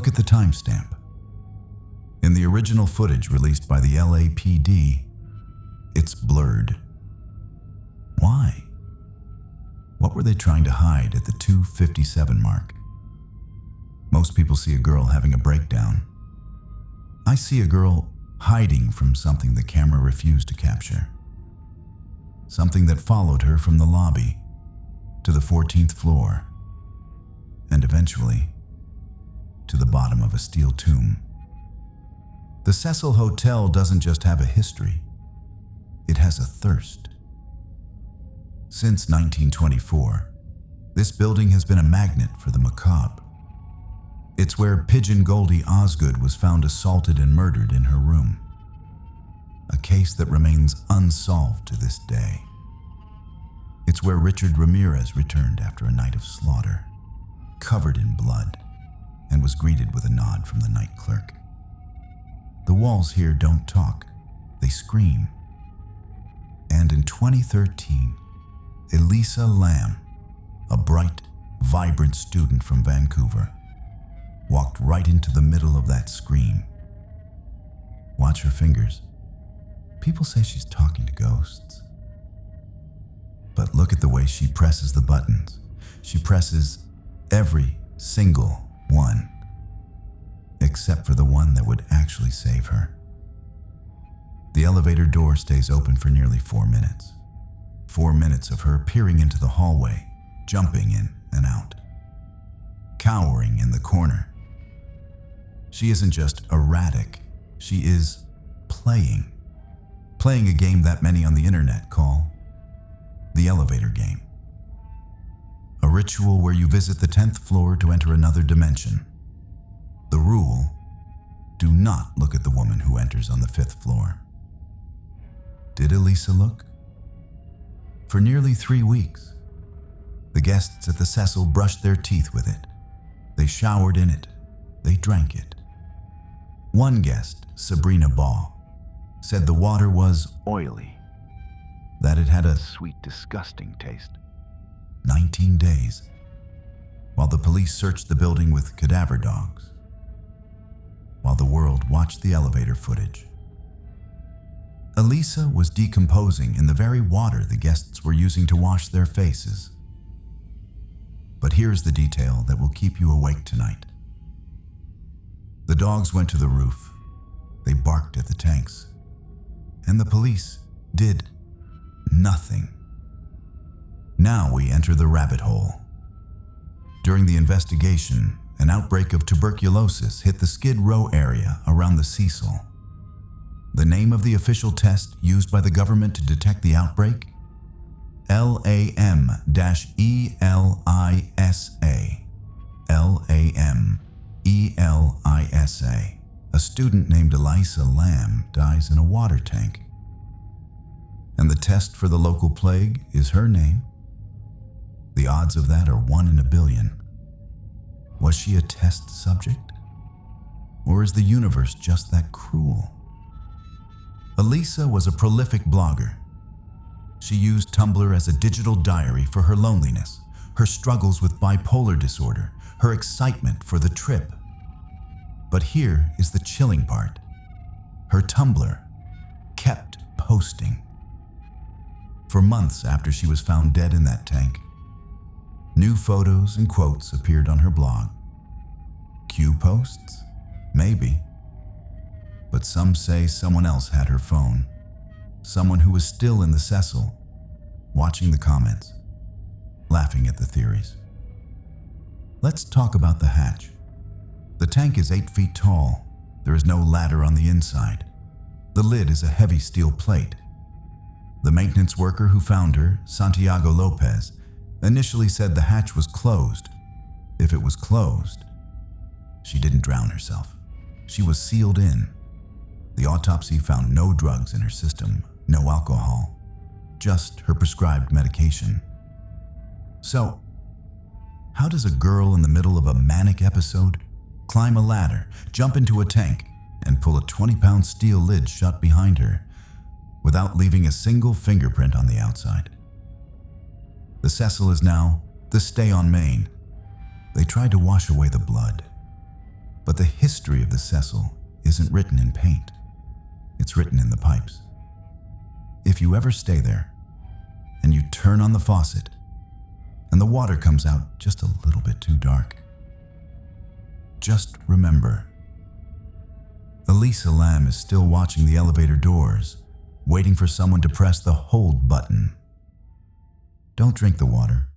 look at the timestamp. In the original footage released by the LAPD, it's blurred. Why? What were they trying to hide at the 2:57 mark? Most people see a girl having a breakdown. I see a girl hiding from something the camera refused to capture. Something that followed her from the lobby to the 14th floor and eventually to the bottom of a steel tomb. The Cecil Hotel doesn't just have a history, it has a thirst. Since 1924, this building has been a magnet for the macabre. It's where Pigeon Goldie Osgood was found assaulted and murdered in her room. A case that remains unsolved to this day. It's where Richard Ramirez returned after a night of slaughter, covered in blood, and was greeted with a nod from the night clerk. The walls here don't talk, they scream. And in 2013, Elisa Lam, a bright, vibrant student from Vancouver, walked right into the middle of that scream. Watch her fingers. People say she's talking to ghosts. But look at the way she presses the buttons. She presses every single one, except for the one that would actually save her. The elevator door stays open for nearly 4 minutes. 4 minutes of her peering into the hallway, jumping in and out, cowering in the corner. She isn't just erratic, she is playing a game that many on the internet call the elevator game. A ritual where you visit the 10th floor to enter another dimension. The rule: do not look at the woman who enters on the 5th floor. Did Elisa look? For nearly 3 weeks, the guests at the Cecil brushed their teeth with it. They showered in it. They drank it. One guest, Sabrina Baugh, said the water was oily, that it had a sweet, disgusting taste. 19 days, while the police searched the building with cadaver dogs, while the world watched the elevator footage. Elisa was decomposing in the very water the guests were using to wash their faces. But here's the detail that will keep you awake tonight. The dogs went to the roof. They barked at the tanks. And the police did nothing. Now we enter the rabbit hole. During the investigation, an outbreak of tuberculosis hit the Skid Row area around the Cecil. The name of the official test used by the government to detect the outbreak? LAM-ELISA. LAM-ELISA. A student named Elisa Lam dies in a water tank. And the test for the local plague is her name. The odds of that are 1 in a billion. Was she a test subject? Or is the universe just that cruel? Elisa was a prolific blogger. She used Tumblr as a digital diary for her loneliness, her struggles with bipolar disorder, her excitement for the trip. But here is the chilling part. Her Tumblr kept posting. For months after she was found dead in that tank, new photos and quotes appeared on her blog. Q posts? Maybe. But some say someone else had her phone. Someone who was still in the Cecil, watching the comments, laughing at the theories. Let's talk about the hatch. The tank is 8 feet tall. There is no ladder on the inside. The lid is a heavy steel plate. The maintenance worker who found her, Santiago Lopez, initially said the hatch was closed. If it was closed, she didn't drown herself. She was sealed in. The autopsy found no drugs in her system, no alcohol, just her prescribed medication. So, how does a girl in the middle of a manic episode climb a ladder, jump into a tank, and pull a 20-pound steel lid shut behind her without leaving a single fingerprint on the outside? The Cecil is now the stay on main. They tried to wash away the blood. But the history of the Cecil isn't written in paint. It's written in the pipes. If you ever stay there, and you turn on the faucet, and the water comes out just a little bit too dark, just remember, Elisa Lam is still watching the elevator doors, waiting for someone to press the hold button. Don't drink the water.